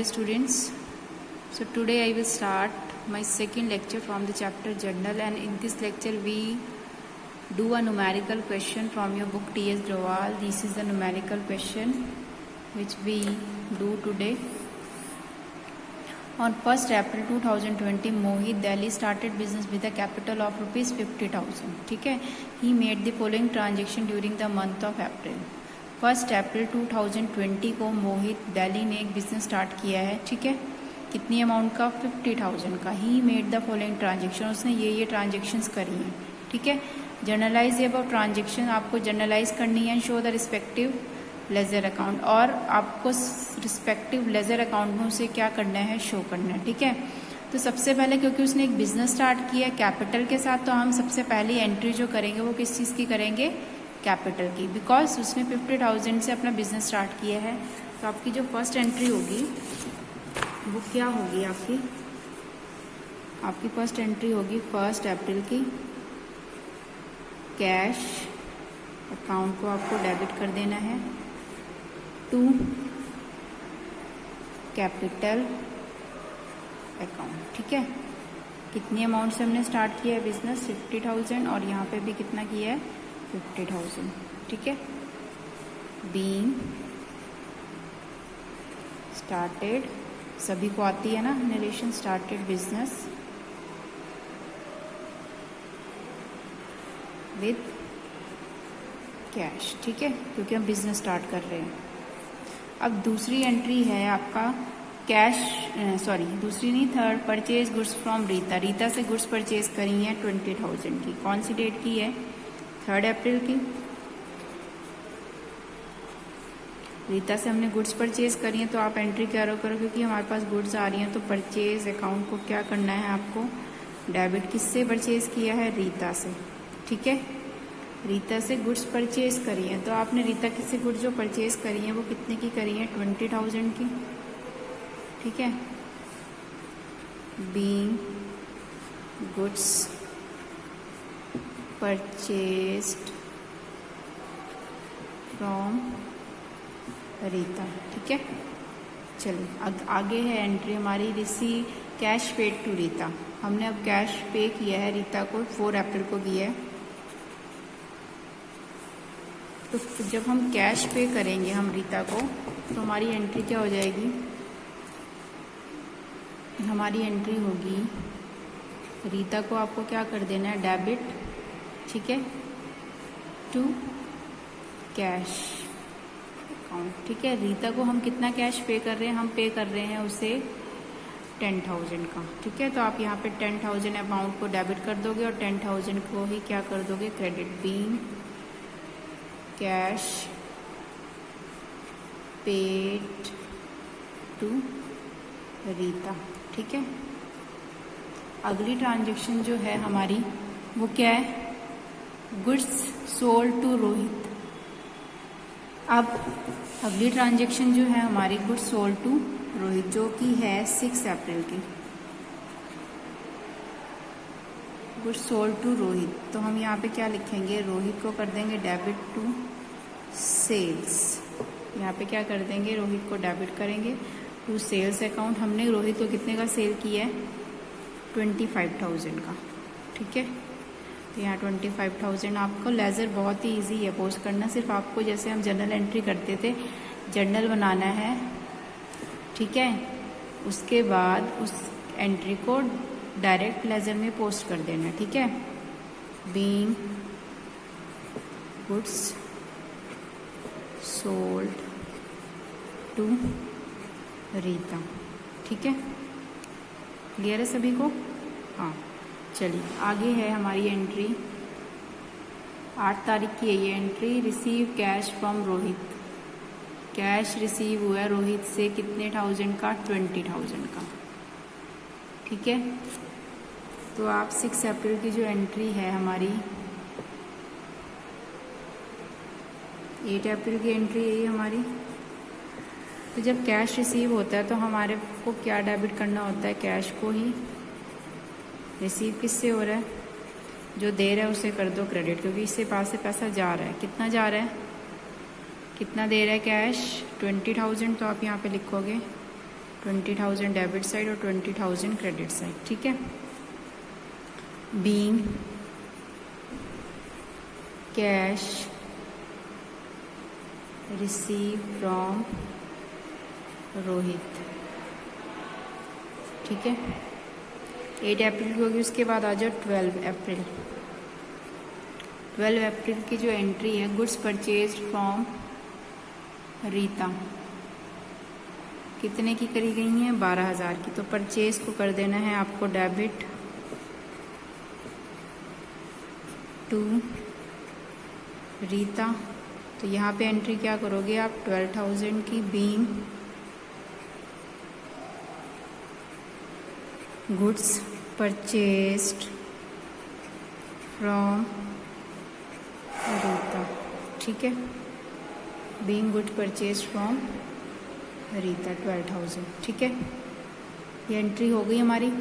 students. So today I will start my second lecture from the chapter Journal, and in this lecture we do a numerical question from your book T.S. Drawal. This is the numerical question which we do today. On 1st April 2020, Mohit Delhi started business with a capital of rupees 50,000. ठीक है, he made the following transaction during the month of April. 1 अप्रैल 2020 को मोहित दिल्ली ने एक business start किया है. ठीक है, कितनी अमाउंट का? 50,000 का. He made the following transaction, उसने ये ट्रांजेक्शंस करी हैं. ठीक है, जर्नलाइज अबाउट ट्रांजेक्शन आपको जर्नलाइज करनी है. Show the respective ledger account, और आपको रिस्पेक्टिव लेजर अकाउंट में उसे क्या करना है? शो करना है. ठीक है, तो सबसे पहले क्योंकि उसने एक बिजनेस स्टार्ट किया कैपिटल के साथ, तो हम सबसे पहली एंट्री जो करेंगे वो किस चीज़ की करेंगे? कैपिटल की, बिकॉज उसने 50,000 से अपना बिजनेस स्टार्ट किया है. तो आपकी जो फर्स्ट एंट्री होगी वो क्या होगी? आपकी फर्स्ट एंट्री होगी 1 अप्रैल की. कैश अकाउंट को आपको डेबिट कर देना है टू कैपिटल अकाउंट. ठीक है, कितनी अमाउंट से हमने स्टार्ट किया है बिजनेस? 50,000, और यहाँ पे भी कितना किया है? 50,000. ठीक है, बीइंग स्टार्टेड, सभी को आती है ना narration, started business with cash. ठीक है, क्योंकि हम बिजनेस स्टार्ट कर रहे हैं. अब दूसरी एंट्री है आपका कैश, दूसरी नहीं, third, purchase goods from Rita. Rita से गुड्स परचेज करी है 20,000 की. कौन सी डेट की है? 3 अप्रैल की. रीता से हमने गुड्स परचेज करी है, तो आप एंट्री क्या करो, क्योंकि हमारे पास गुड्स आ रही हैं, तो परचेज अकाउंट को क्या करना है आपको? डेबिट. किससे परचेज किया है? रीता से. ठीक है, रीता से गुड्स परचेज करी है, तो आपने रीता से गुड्स जो परचेज करी है वो कितने की करी है? 20,000 की. ठीक है, being goods purchased from Rita. ठीक है, चलिए आगे है एंट्री हमारी receive cash paid to Rita. हमने अब कैश पे किया है रीता को, 4 अप्रैल को किया है. तो जब हम कैश पे करेंगे हम रीता को, तो हमारी एंट्री क्या हो जाएगी? हमारी एंट्री होगी, रीता को आपको क्या कर देना है? डेबिट. ठीक है, टू कैश अकाउंट. ठीक है, रीता को हम कितना कैश पे कर रहे हैं? हम पे कर रहे हैं उसे 10,000 का. ठीक है, तो आप यहाँ पे 10,000 अमाउंट को डेबिट कर दोगे और 10,000 को ही क्या कर दोगे? Credit. Being cash paid to Rita. ठीक है, अगली ट्रांजेक्शन जो है हमारी वो क्या है? Goods sold to Rohit. अब अगली ट्रांजेक्शन जो है हमारी गुड्स सोल्ड टू रोहित, जो कि है 6 अप्रैल की. गुड्स सोल्ड टू रोहित, तो हम यहाँ पे क्या लिखेंगे? रोहित को कर देंगे डेबिट टू सेल्स. यहाँ पे क्या कर देंगे? रोहित को डेबिट करेंगे टू सेल्स अकाउंट. हमने रोहित को कितने का सेल किया है? 25,000 का. ठीक है, तो यहाँ 25,000. आपको लेजर बहुत ही इजी है पोस्ट करना. सिर्फ आपको जैसे हम जर्नल एंट्री करते थे, जर्नल बनाना है. ठीक है, उसके बाद उस एंट्री को डायरेक्ट लेजर में पोस्ट कर देना. ठीक है, being goods sold to Rita. ठीक है, क्लियर है सभी को? हाँ, चलिए आगे है हमारी एंट्री. 8 तारीख की है ये entry. Receive cash from Rohit. Cash receive हुआ है रोहित से कितने 1000 का? 20,000 का. ठीक है, तो आप 6 अप्रैल की जो एंट्री है हमारी, 8 अप्रैल की एंट्री है ये हमारी. तो जब कैश रिसीव होता है तो हमारे को क्या डेबिट करना होता है? कैश को ही. रिसीव किससे हो रहा है? जो दे रहा है उसे कर दो क्रेडिट, क्योंकि इससे पास से पैसा जा रहा है. कितना जा रहा है? कितना दे रहा है कैश? 20,000. तो आप यहाँ पे लिखोगे 20,000 डेबिट साइड और 20,000 क्रेडिट साइड, ठीक है। Being cash receive from Rohit, ठीक है। 8 अप्रैल की होगी, उसके बाद आ जाओ 12 अप्रैल। 12 अप्रैल की जो एंट्री है, गुड्स परचेज फ्रॉम रीता, कितने की करी गई हैं? 12,000 की। तो परचेज को कर देना है आपको डेबिट टू रीता। तो यहाँ पे एंट्री क्या करोगे आप? 12,000 की, being goods purchased from Rita, ठीक है। Being goods purchased from Rita 12,000, ठीक है। ये एंट्री हो गई हमारी।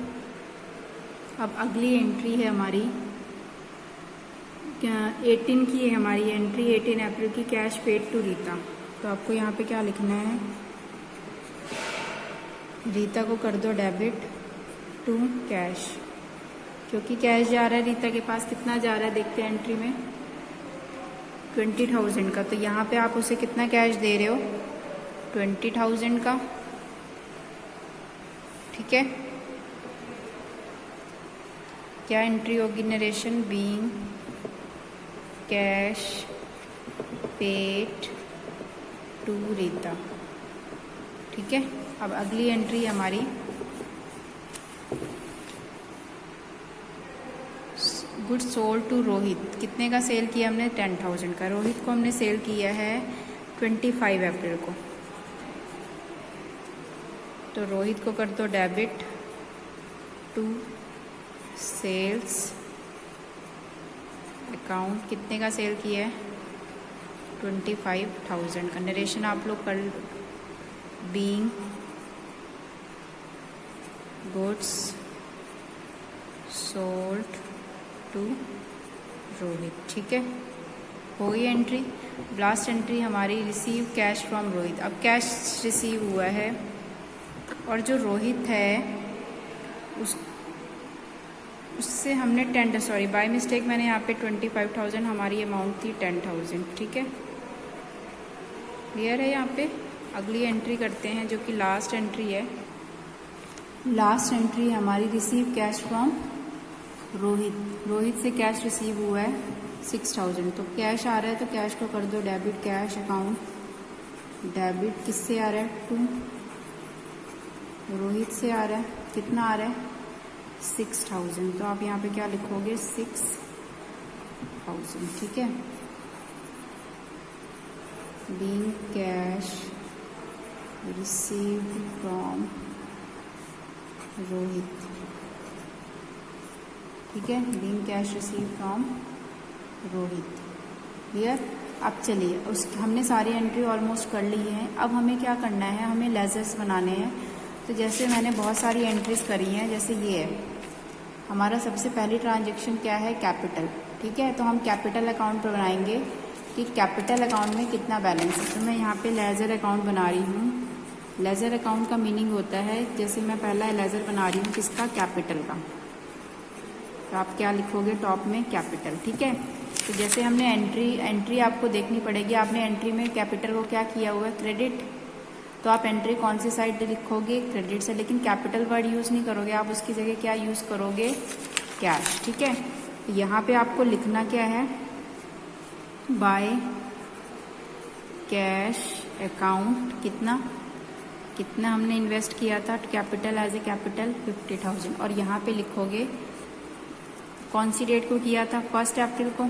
अब अगली एंट्री है हमारी 18 की है हमारी एंट्री, 18 अप्रैल की, कैश पेड टू रीता। तो आपको यहाँ पे क्या लिखना है? रीता को कर दो डेबिट टू कैश, क्योंकि कैश जा रहा है रीता के पास। कितना जा रहा है देखते हैं एंट्री में, 20,000 का। तो यहाँ पे आप उसे कितना कैश दे रहे हो? 20,000 का, ठीक है। क्या एंट्री होगी narration? Being cash paid to Rita, ठीक है। अब अगली एंट्री हमारी गुड्स सोल्ड टू रोहित। कितने का सेल किया हमने? 10,000 का। रोहित को हमने सेल किया है 25 अप्रैल को। तो रोहित को कर दो डेबिट टू सेल्स अकाउंट। कितने का सेल किया है? 25,000 का। नरेशन आप लोग कर, being goods sold to Rohit, ठीक है। हो गई एंट्री। लास्ट एंट्री हमारी रिसीव कैश फ्रॉम रोहित। अब कैश रिसीव हुआ है और जो रोहित है उससे हमने 10, सॉरी बाय मिस्टेक मैंने यहाँ पे 25,000, हमारी अमाउंट थी 10,000, ठीक है। क्लियर है यहाँ पे। अगली एंट्री करते हैं जो कि लास्ट एंट्री है। लास्ट एंट्री हमारी receive cash from Rohit. Rohit से कैश रिसीव हुआ है 6,000। तो कैश आ रहा है तो कैश को कर दो डेबिट कैश अकाउंट। डेबिट किससे आ रहा है? टू रोहित से आ रहा है। कितना आ रहा है? 6,000। तो आप यहाँ पे क्या लिखोगे? 6,000, ठीक है। Being cash received from Rohit, ठीक है। Being cash receive from Rohit, clear. अब चलिए हमने सारी एंट्री ऑलमोस्ट कर ली है। अब हमें क्या करना है? हमें लेजर्स बनाने हैं। तो जैसे मैंने बहुत सारी एंट्रीज करी हैं, जैसे ये है हमारा सबसे पहली ट्रांजेक्शन क्या है? कैपिटल, ठीक है। तो हम कैपिटल अकाउंट पर बनाएंगे कि कैपिटल अकाउंट में कितना बैलेंस है। तो मैं यहाँ पे लेजर अकाउंट बना रही हूँ। लेजर अकाउंट का मीनिंग होता है, जैसे मैं पहला लेजर बना रही हूँ किसका? कैपिटल का। तो आप क्या लिखोगे टॉप में? कैपिटल, ठीक है। तो जैसे हमने एंट्री आपको देखनी पड़ेगी। आपने एंट्री में कैपिटल को क्या किया हुआ है? क्रेडिट। तो आप एंट्री कौन सी साइड लिखोगे? क्रेडिट से। लेकिन कैपिटल वर्ड यूज़ नहीं करोगे आप, उसकी जगह क्या यूज़ करोगे? कैश, ठीक है। तो यहाँ पे आपको लिखना क्या है? बाय कैश अकाउंट कितना हमने इन्वेस्ट किया था कैपिटल एज ए कैपिटल? 50,000। और यहाँ पे लिखोगे कौन सी डेट को किया था? 1 अप्रैल को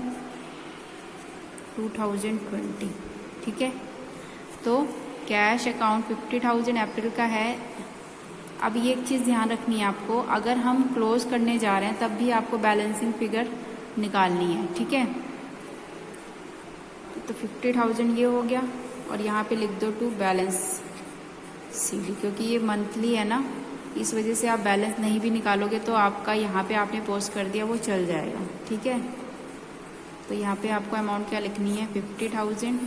2020, ठीक है। तो कैश अकाउंट 50,000 अप्रैल का है। अब ये एक चीज़ ध्यान रखनी है आपको, अगर हम क्लोज करने जा रहे हैं तब भी आपको बैलेंसिंग फिगर निकालनी है, ठीक है। तो 50,000 ये हो गया और यहाँ पे लिख दो टू बैलेंस सीडी, क्योंकि ये मंथली है ना, इस वजह से आप बैलेंस नहीं भी निकालोगे तो आपका यहाँ पे आपने पोस्ट कर दिया वो चल जाएगा, ठीक है। तो यहाँ पे आपको अमाउंट क्या लिखनी है? 50,000,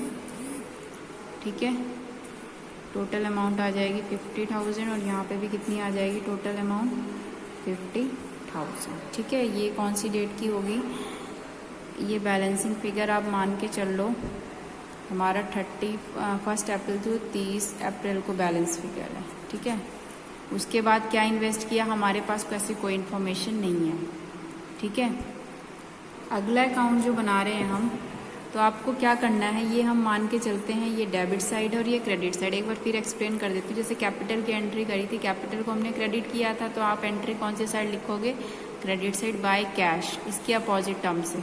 ठीक है। टोटल अमाउंट आ जाएगी 50,000 और यहाँ पे भी कितनी आ जाएगी टोटल अमाउंट 50,000। ठीक है, ये कौन सी डेट की होगी, ये बैलेंसिंग फिगर आप मान के चल लो हमारा 31 अप्रैल टू 30 अप्रैल को बैलेंस फिगर है। ठीक है, उसके बाद क्या इन्वेस्ट किया, हमारे पास ऐसी कोई इन्फॉर्मेशन नहीं है। ठीक है, अगला अकाउंट जो बना रहे हैं हम, तो आपको क्या करना है, ये हम मान के चलते हैं ये डेबिट साइड और ये क्रेडिट साइड। एक बार फिर एक्सप्लेन कर देती हूँ। जैसे कैपिटल की एंट्री करी थी, कैपिटल को हमने क्रेडिट किया था, तो आप एंट्री कौन सी साइड लिखोगे, क्रेडिट साइड बाय कैश, इसकी अपोजिट टर्म से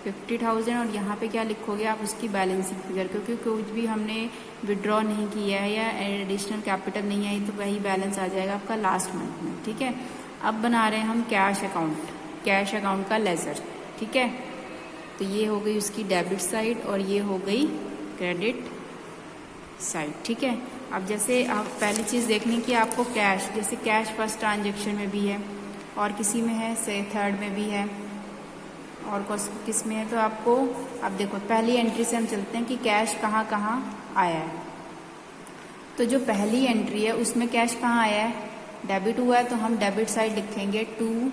50,000। और यहाँ पे क्या लिखोगे आप, उसकी बैलेंसिंग फिगर, क्योंकि कुछ भी हमने विड्रॉ नहीं किया है या एडिशनल कैपिटल नहीं आई, तो वही बैलेंस आ जाएगा आपका लास्ट मंथ में। ठीक है, अब बना रहे हैं हम कैश अकाउंट, कैश अकाउंट का लेजर। ठीक है, तो ये हो गई उसकी डेबिट साइड और ये हो गई क्रेडिट साइड। ठीक है, अब जैसे आप पहली चीज़ देखनी कि आपको कैश, जैसे कैश फर्स्ट ट्रांजेक्शन में भी है और किसी में है से थर्ड में भी है और किस में है, तो आपको अब देखो पहली एंट्री से हम चलते हैं कि कैश कहाँ कहाँ आया है। तो जो पहली एंट्री है उसमें कैश कहाँ आया है, डेबिट हुआ है, तो हम डेबिट साइड लिखेंगे 2,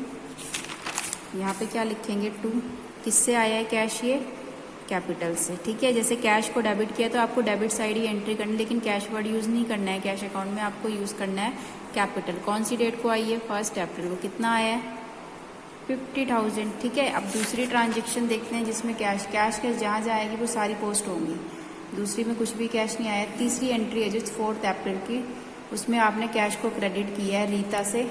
यहाँ पे क्या लिखेंगे 2, किससे आया है कैश, ये कैपिटल से। ठीक है, जैसे कैश को डेबिट किया तो आपको डेबिट साइड ही एंट्री करनी, लेकिन कैश वर्ड यूज़ नहीं करना है कैश अकाउंट में, आपको यूज़ करना है कैपिटल। कौन सी डेट को आई है, 1 अप्रैल को। कितना आया है 50,000। ठीक है, अब दूसरी ट्रांजेक्शन देखते हैं जिसमें कैश के जहाँ जाएगी वो सारी पोस्ट होंगी, दूसरी में कुछ भी कैश नहीं आया। तीसरी एंट्री है जो 4 अप्रैल की, उसमें आपने कैश को क्रेडिट किया है रीता से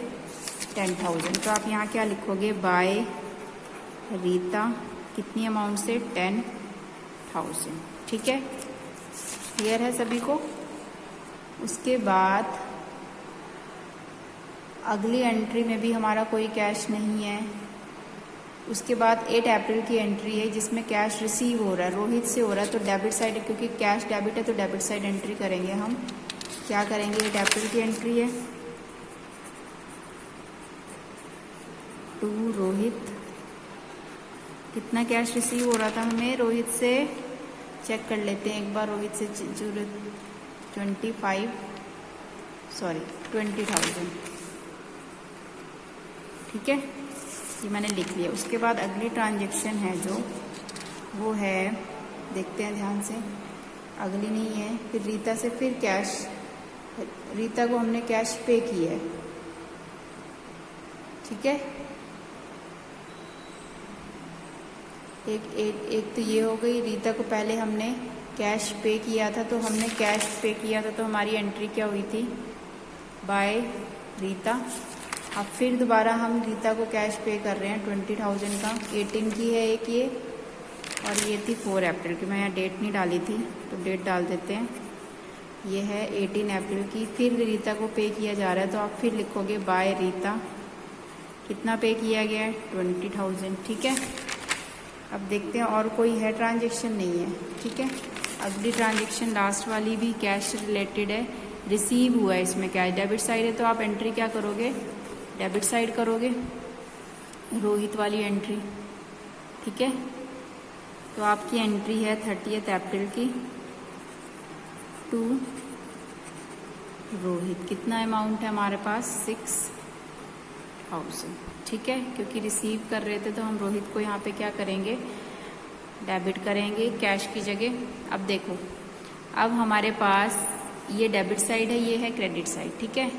10,000, तो आप यहाँ क्या लिखोगे, बाय रीता, कितनी अमाउंट से 10,000। ठीक है, क्लियर है सभी को। उसके बाद अगली एंट्री में भी हमारा कोई कैश नहीं है। उसके बाद 8 अप्रैल की एंट्री है जिसमें कैश रिसीव हो रहा है, रोहित से हो रहा है, तो डेबिट साइड, क्योंकि कैश डेबिट है तो डेबिट साइड एंट्री करेंगे हम। क्या करेंगे, 8 अप्रैल की एंट्री है, 2 रोहित, कितना कैश रिसीव हो रहा था हमें रोहित से, चेक कर लेते हैं एक बार, रोहित से 20,000। ठीक है, ये मैंने लिख लिया। उसके बाद अगली ट्रांजेक्शन है जो वो है, देखते हैं ध्यान से, अगली नहीं है, फिर रीता से फिर कैश, रीता को हमने कैश पे किया है। ठीक है, एक तो ये हो गई, रीता को पहले हमने कैश पे किया था, तो हमने कैश पे किया था तो हमारी एंट्री क्या हुई थी, बाय रीता। अब फिर दोबारा हम रीता को कैश पे कर रहे हैं 20,000 का, 18 की है एक ये, और ये थी 4 अप्रैल की, मैं यहाँ डेट नहीं डाली थी तो डेट डाल देते हैं, ये है 18 अप्रैल की। फिर रीता को पे किया जा रहा है, तो आप फिर लिखोगे बाय रीता, कितना पे किया गया है 20,000। ठीक है, अब देखते हैं और कोई है ट्रांजेक्शन, नहीं है। ठीक है, अगली ट्रांजेक्शन लास्ट वाली भी कैश रिलेटेड है, रिसीव हुआ है इसमें कैश, डेबिट साइड है तो आप एंट्री क्या करोगे, डेबिट साइड करोगे, रोहित वाली एंट्री। ठीक है, तो आपकी एंट्री है 30 अप्रैल की, 2 रोहित, कितना अमाउंट है हमारे पास 6,000। ठीक है, क्योंकि रिसीव कर रहे थे तो हम रोहित को यहाँ पे क्या करेंगे, डेबिट करेंगे कैश की जगह। अब देखो, अब हमारे पास ये डेबिट साइड है, ये है क्रेडिट साइड। ठीक है,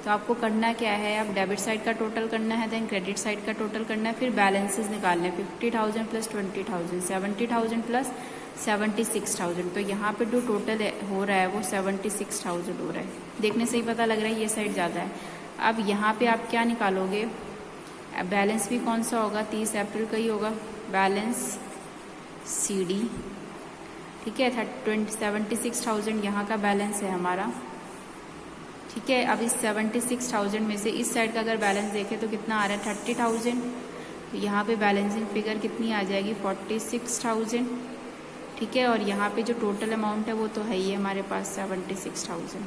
तो आपको करना क्या है, अब डेबिट साइड का टोटल करना है, देन क्रेडिट साइड का टोटल करना है, फिर बैलेंसेस निकालने हैं। 50,000 प्लस 20,000, 70,000 प्लस 76,000, तो यहाँ पे जो टोटल हो रहा है वो 76,000 हो रहा है। देखने से ही पता लग रहा है ये साइड ज़्यादा है। अब यहाँ पे आप क्या निकालोगे, बैलेंस भी कौन सा होगा, 30 अप्रैल का ही होगा, बैलेंस CD। ठीक है, 76,000 यहाँ का बैलेंस है हमारा। ठीक है, अब इस 76,000 में से इस साइड का अगर बैलेंस देखें तो कितना आ रहा है 30,000, तो यहाँ पे बैलेंसिंग फिगर कितनी आ जाएगी 46,000। ठीक है, और यहाँ पे जो टोटल अमाउंट है वो तो है ही हमारे पास 76,000।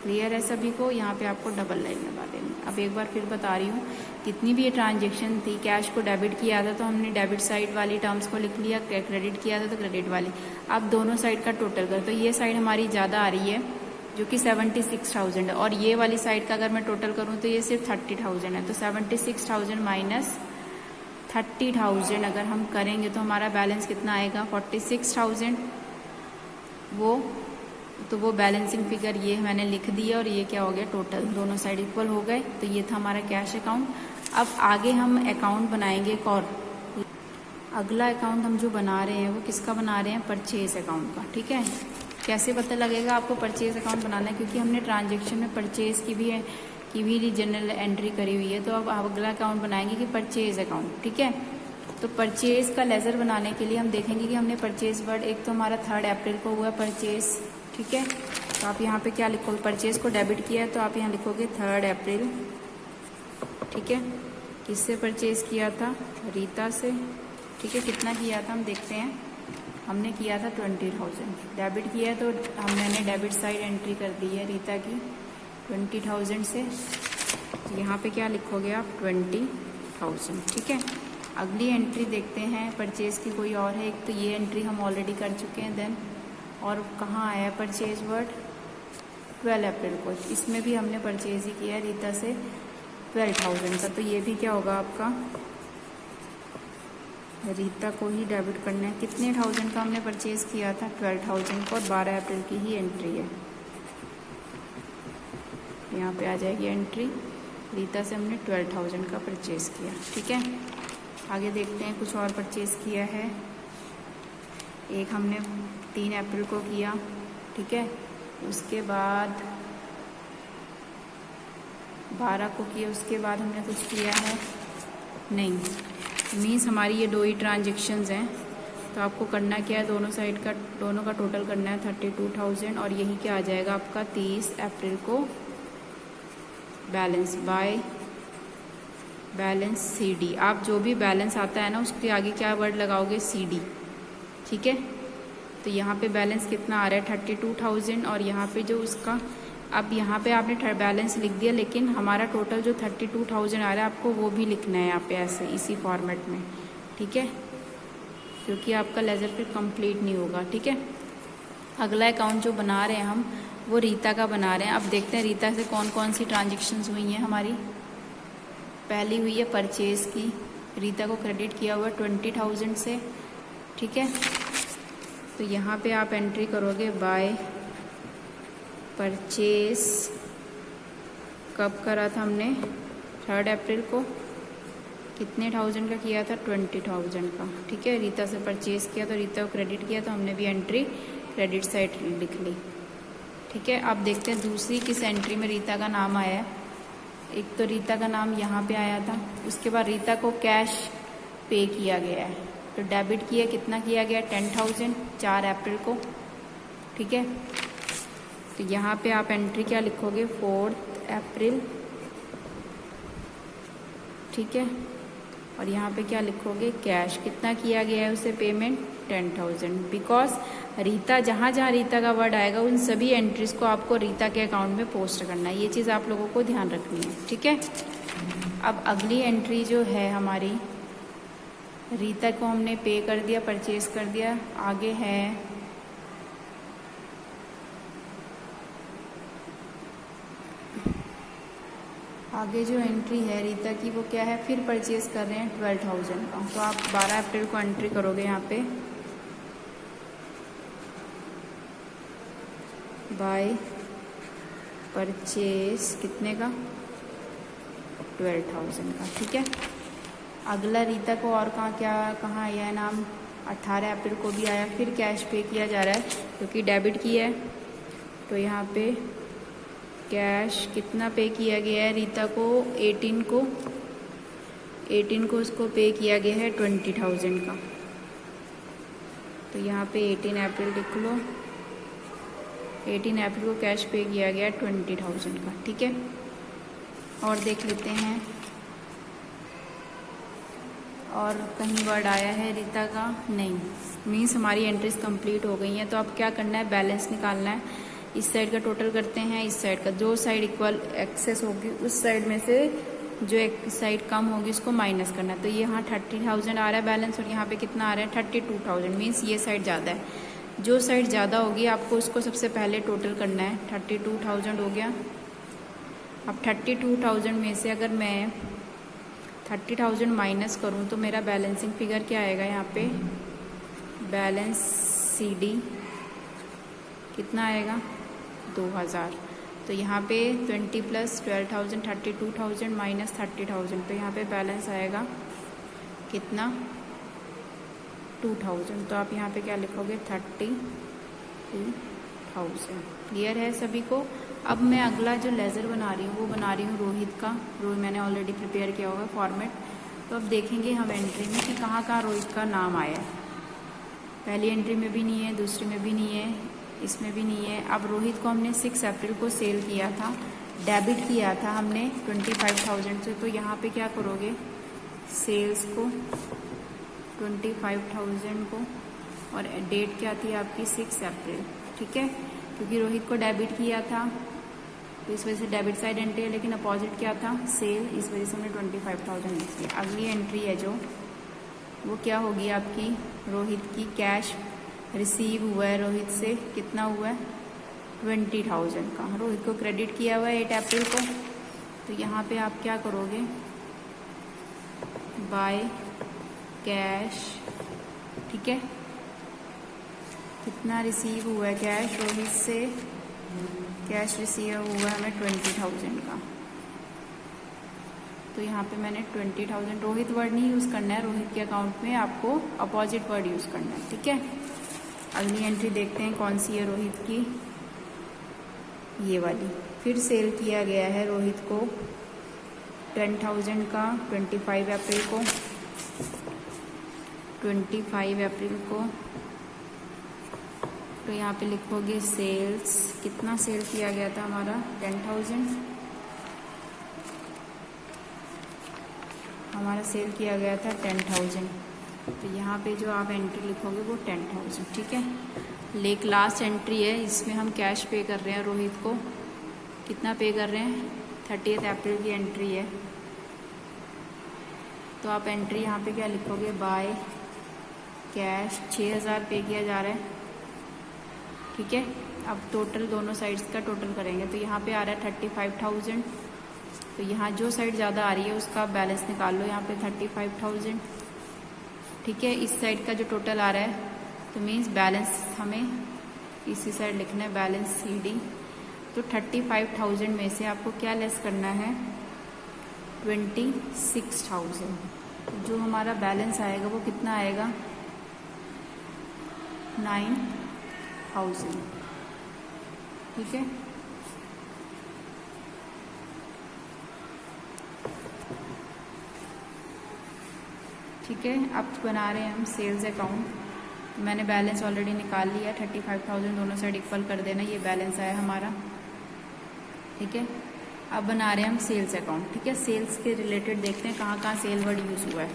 क्लियर है सभी को? यहाँ पे आपको डबल लाइन लगा देनी। अब एक बार फिर बता रही हूँ, कितनी भी ये ट्रांजेक्शन थी, कैश को डेबिट किया था तो हमने डेबिट साइड वाली टर्म्स को लिख लिया, क्रेडिट किया था तो क्रेडिट वाली। अब दोनों साइड का टोटल कर, तो ये साइड हमारी ज़्यादा आ रही है जो कि 76,000 है, और ये वाली साइड का अगर मैं टोटल करूँ तो ये सिर्फ 30,000 है। तो 76,000 माइनस 30,000 अगर हम करेंगे तो हमारा बैलेंस कितना आएगा? 46,000। वो बैलेंसिंग फिगर ये मैंने लिख दिया, और ये क्या हो गया? टोटल, दोनों साइड इक्वल हो गए। तो ये था हमारा कैश अकाउंट। अब आगे हम अकाउंट बनाएंगे एक और। अगला अकाउंट हम जो बना रहे हैं वो किसका बना रहे हैं? परचेज अकाउंट का। ठीक है, कैसे पता लगेगा आपको परचेज अकाउंट बनाना है? क्योंकि हमने ट्रांजेक्शन में परचेज की भी जनरल एंट्री करी हुई है। तो अब अगला अकाउंट बनाएंगे कि परचेज अकाउंट। ठीक है, तो परचेज का लेजर बनाने के लिए हम देखेंगे कि हमने परचेज वर्ड, एक तो हमारा 3 अप्रैल को हुआ परचेज। ठीक है, तो आप यहाँ पे क्या लिखोगे? परचेज को डेबिट किया है तो आप यहाँ लिखोगे 3 अप्रैल। ठीक है, किससे परचेज किया था? रीता से। ठीक है, कितना किया था हम देखते हैं। हमने किया था 20,000। डेबिट किया है तो मैंने डेबिट साइड एंट्री कर दी है रीता की 20,000 से। यहाँ पे क्या लिखोगे आप? 20,000। ठीक है, अगली एंट्री देखते हैं परचेज की कोई और है। एक तो ये एंट्री हम ऑलरेडी कर चुके हैं। देन और कहाँ आया परचेज वर्ड? 12 अप्रैल को। इसमें भी हमने परचेज ही किया रीता से 12,000 का। तो ये भी क्या होगा आपका? रीता को ही डेबिट करना है। कितने 1000 का हमने परचेज किया था? 12,000 को, और 12 अप्रैल की ही एंट्री है। यहाँ पे आ जाएगी एंट्री, रीता से हमने 12,000 का परचेज किया। ठीक है, आगे देखते हैं कुछ और परचेज किया है। एक हमने 3 अप्रैल को किया। ठीक है, उसके बाद 12 को किया। उसके बाद हमने कुछ किया है नहीं। मीन्स हमारी ये 2 ही ट्रांजेक्शन्स हैं। तो आपको करना क्या है? दोनों का टोटल करना है 32,000, और यही क्या आ जाएगा आपका? 30 अप्रैल को बैलेंस बाय बैलेंस CD। आप जो भी बैलेंस आता है ना उसके आगे क्या वर्ड लगाओगे? CD। ठीक है, तो यहाँ पे बैलेंस कितना आ रहा है? 32,000, और यहाँ पे जो उसका, अब यहाँ पे आपने बैलेंस लिख दिया, लेकिन हमारा टोटल जो 32,000 आ रहा है आपको वो भी लिखना है यहाँ पे ऐसे इसी फॉर्मेट में। ठीक है, क्योंकि आपका लेजर फिर कंप्लीट नहीं होगा। ठीक है, अगला अकाउंट जो बना रहे हैं हम वो रीता का बना रहे हैं। अब देखते हैं रीता से कौन कौन सी ट्रांजेक्शन्स हुई हैं हमारी। पहली हुई है परचेज की, रीता को क्रेडिट किया हुआ 20,000 से। ठीक है, तो यहाँ पे आप एंट्री करोगे बाय परचेज। कब करा था हमने? 3 अप्रैल को। कितने 1000 का किया था? 20,000 का। ठीक है, रीता से परचेज किया तो रीता को क्रेडिट किया, तो हमने भी एंट्री क्रेडिट साइड लिख ली। ठीक है, अब देखते हैं दूसरी किस एंट्री में रीता का नाम आया है। एक तो रीता का नाम यहाँ पे आया था, उसके बाद रीता को कैश पे किया गया है। तो डेबिट किया, कितना किया गया? 10,000 4 अप्रैल को। ठीक है, तो यहाँ पे आप एंट्री क्या लिखोगे? 4 अप्रैल। ठीक है, और यहाँ पे क्या लिखोगे? कैश। कितना किया गया है उसे पेमेंट? 10,000। बिकॉज रीता, जहाँ जहाँ रीता का वर्ड आएगा उन सभी एंट्रीज को आपको रीता के अकाउंट में पोस्ट करना है। ये चीज़ आप लोगों को ध्यान रखनी है। ठीक है, अब अगली एंट्री जो है हमारी, रीता को हमने पे कर दिया, परचेज कर दिया। आगे है आगे जो एंट्री है रीता की वो क्या है? फिर परचेज कर रहे हैं 12,000 का। तो आप 12 अप्रैल को एंट्री करोगे यहाँ पे बाय परचेज कितने का? 12,000 का। ठीक है, अगला रीता को और कहाँ आया है नाम? 18 अप्रैल को भी आया। फिर कैश पे किया जा रहा है क्योंकि डेबिट किया है। तो यहाँ पे कैश कितना पे किया गया है रीता को? 18 को उसको पे किया गया है 20,000 का। तो यहाँ पे 18 अप्रैल लिख लो। 18 अप्रैल को कैश पे किया गया 20,000 का। ठीक है, और देख लेते हैं और कहीं वर्ड आया है रीता का? नहीं। मीन्स हमारी एंट्रीज कंप्लीट हो गई हैं। तो अब क्या करना है? बैलेंस निकालना है। इस साइड का टोटल करते हैं, इस साइड का। जो साइड इक्वल एक्सेस होगी उस साइड में से जो एक साइड कम होगी उसको माइनस करना है। तो ये यहाँ 30,000 आ रहा है बैलेंस और यहाँ पे कितना आ रहा है 32,000, मीन्स ये साइड ज़्यादा है। जो साइड ज़्यादा होगी आपको उसको सबसे पहले टोटल करना है। 32,000 हो गया। अब 32,000 में से अगर मैं 30,000 माइनस करूँ तो मेरा बैलेंसिंग फिगर क्या आएगा यहाँ पे, बैलेंस CD कितना आएगा 2,000। तो यहाँ पे 20 + 12,000 32,000 माइनस 30,000, तो यहाँ पे बैलेंस आएगा कितना 2,000। तो आप यहाँ पे क्या लिखोगे 32,000। क्लियर है सभी को। अब मैं अगला जो लेज़र बना रही हूँ वो बना रही हूँ रोहित का। मैंने ऑलरेडी प्रिपेयर किया होगा फॉर्मेट। तो अब देखेंगे हम एंट्री में कि कहाँ कहाँ रोहित का नाम आया है। पहली एंट्री में भी नहीं है, दूसरी में भी नहीं है, इसमें भी नहीं है। अब रोहित को हमने 6 अप्रैल को सेल किया था, डेबिट किया था हमने 25,000 से। तो यहाँ पे क्या करोगे, सेल्स को 25,000 को, और डेट क्या थी आपकी 6 अप्रैल, ठीक है। क्योंकि रोहित को डेबिट किया था तो इस वजह से डेबिट साइड एंट्री है, लेकिन अपोजिट क्या था सेल, इस वजह से हमने 25,000 लिख दिया। अगली एंट्री है जो वो क्या होगी आपकी, रोहित की कैश रिसीव हुआ है रोहित से, कितना हुआ है 20,000 का। रोहित को क्रेडिट किया हुआ है 8 अप्रैल को। तो यहाँ पे आप क्या करोगे, बाय कैश, ठीक है। कितना रिसीव हुआ है कैश रोहित से, कैश रिसीव हुआ है हमें 20,000 का। तो यहाँ पे मैंने 20,000, रोहित वर्ड नहीं यूज़ करना है, रोहित के अकाउंट में आपको अपोजिट वर्ड यूज़ करना है, ठीक है। अगली एंट्री देखते हैं कौन सी है रोहित की, ये वाली। फिर सेल किया गया है रोहित को 10,000 का 25 अप्रैल को, 25 अप्रैल को। तो यहाँ पे लिखोगे सेल्स, कितना सेल किया गया था हमारा 10,000, हमारा सेल किया गया था 10,000। तो यहाँ पे जो आप एंट्री लिखोगे वो 10,000, ठीक है। लेकिन लास्ट एंट्री है, इसमें हम कैश पे कर रहे हैं रोहित को। कितना पे कर रहे हैं 30 अप्रैल की एंट्री है। तो आप एंट्री यहाँ पे क्या लिखोगे, बाय कैश 6,000 पे किया जा रहा है, ठीक है। अब टोटल दोनों साइड्स का टोटल करेंगे। तो यहाँ पे आ रहा है 35,000। तो यहाँ जो साइड ज़्यादा आ रही है उसका बैलेंस निकाल लो, यहाँ पे 35,000, ठीक है। इस साइड का जो टोटल आ रहा है तो मीन्स बैलेंस हमें इसी साइड लिखना है, बैलेंस CD। तो 35,000 में से आपको क्या लेस करना है 26,000। जो हमारा बैलेंस आएगा वो कितना आएगा 9,000, ठीक है। ठीक है, अब बना रहे हैं हम सेल्स अकाउंट। मैंने बैलेंस ऑलरेडी निकाल लिया, 35,000 दोनों साइड इक्वल कर देना, ये बैलेंस आया हमारा, ठीक है। अब बना रहे हैं हम सेल्स अकाउंट, ठीक है। सेल्स के रिलेटेड देखते हैं कहाँ कहाँ सेल वर्ड यूज़ हुआ है।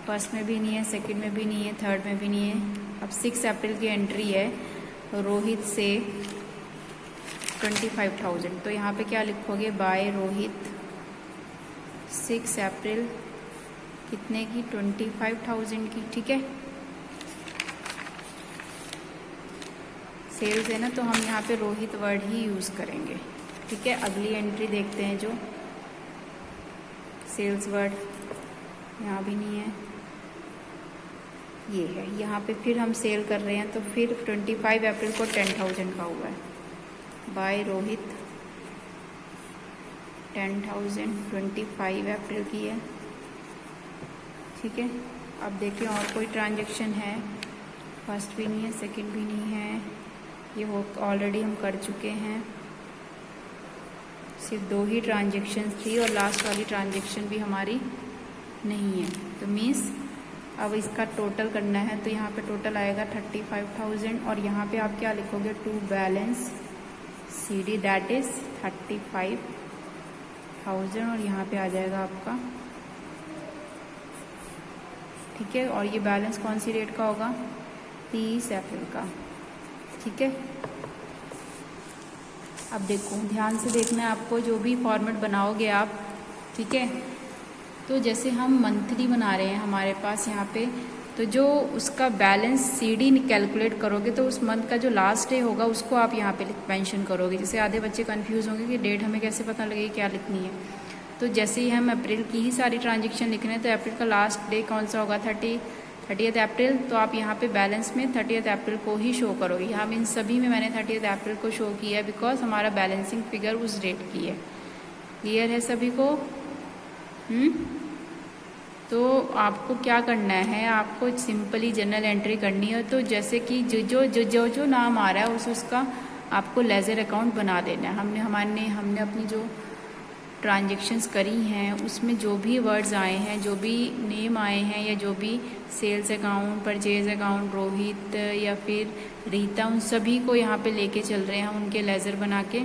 फर्स्ट में भी नहीं है, सेकंड में भी नहीं है, थर्ड में भी नहीं है। अब 6 अप्रैल की एंट्री है रोहित से 25,000। तो यहाँ पे क्या लिखोगे, बाय रोहित 6 अप्रैल कितने की 25,000 की, ठीक है। सेल्स है ना, तो हम यहाँ पे रोहित वर्ड ही यूज़ करेंगे, ठीक है। अगली एंट्री देखते हैं जो सेल्स वर्ड, यहाँ भी नहीं है, ये है। यहाँ पे फिर हम सेल कर रहे हैं तो फिर 25 अप्रैल को 10,000 का हुआ है, बाय रोहित 10,000 25 अप्रैल की है, ठीक है। अब देखिए और कोई ट्रांजैक्शन है, फर्स्ट भी नहीं है, सेकंड भी नहीं है, ये वो ऑलरेडी हम कर चुके हैं। सिर्फ 2 ही ट्रांजैक्शन थी और लास्ट वाली ट्रांजैक्शन भी हमारी नहीं है। तो मीन्स अब इसका टोटल करना है। तो यहाँ पे टोटल आएगा 35,000 और यहाँ पे आप क्या लिखोगे, to balance CD, that is 35,000 और यहाँ पे आ जाएगा आपका, ठीक है। और ये बैलेंस कौन सी डेट का होगा 30 अप्रैल का, ठीक है। अब देखो, ध्यान से देखना है आपको, जो भी फॉर्मेट बनाओगे आप, ठीक है। तो जैसे हम मंथली बना रहे हैं हमारे पास यहाँ पे, तो जो उसका बैलेंस सीडी कैलकुलेट करोगे तो उस मंथ का जो लास्ट डे होगा उसको आप यहाँ पे मेंशन करोगे। जैसे आधे बच्चे कंफ्यूज होंगे कि डेट हमें कैसे पता लगेगी क्या लिखनी है। तो जैसे ही हम अप्रैल की ही सारी ट्रांजेक्शन लिख रहे हैं, तो अप्रैल का लास्ट डे कौन सा होगा, 30th अप्रैल, तो आप यहाँ पे बैलेंस में 30th अप्रैल को ही शो करोगे। यहाँ इन सभी में मैंने 30th अप्रैल को शो किया है बिकॉज हमारा बैलेंसिंग फिगर उस डेट की है। क्लियर है सभी को? तो आपको क्या करना है, आपको सिंपली जनरल एंट्री करनी है। तो जैसे कि जो नाम आ रहा है उसका आपको लेजर अकाउंट बना देना है। हमने अपनी जो ट्रांजेक्शन्स करी हैं उसमें जो भी वर्ड्स आए हैं, जो भी नेम आए हैं, या जो भी sales account, purchase account, Rohit या फिर रीता, उन सभी को यहाँ पे लेके चल रहे हैं हम, उनके लेजर बना के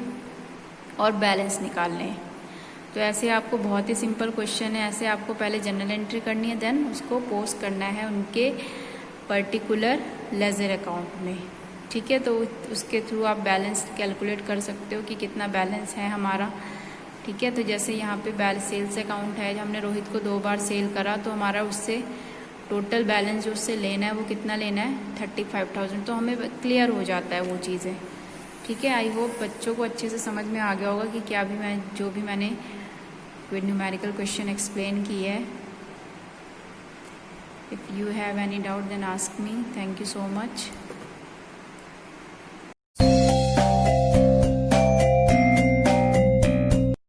और बैलेंस निकालने हैं। तो ऐसे आपको, बहुत ही सिंपल क्वेश्चन है, ऐसे आपको पहले जनरल एंट्री करनी है, देन उसको पोस्ट करना है उनके पर्टिकुलर लेजर अकाउंट में, ठीक है। तो उसके थ्रू आप बैलेंस कैलकुलेट कर सकते हो कि कितना बैलेंस है हमारा, ठीक है। तो जैसे यहाँ पे सेल्स अकाउंट है, हमने रोहित को 2 बार सेल करा, तो हमारा उससे टोटल बैलेंस जो उससे लेना है वो कितना लेना है, 35,000। तो हमें क्लियर हो जाता है वो चीज़ें, ठीक है। आई होप बच्चों को अच्छे से समझ में आ गया होगा कि क्या भी जो भी मैंने कोई न्यूमेरिकल क्वेश्चन एक्सप्लेन की है। If you have any doubt then ask me. Thank you so much.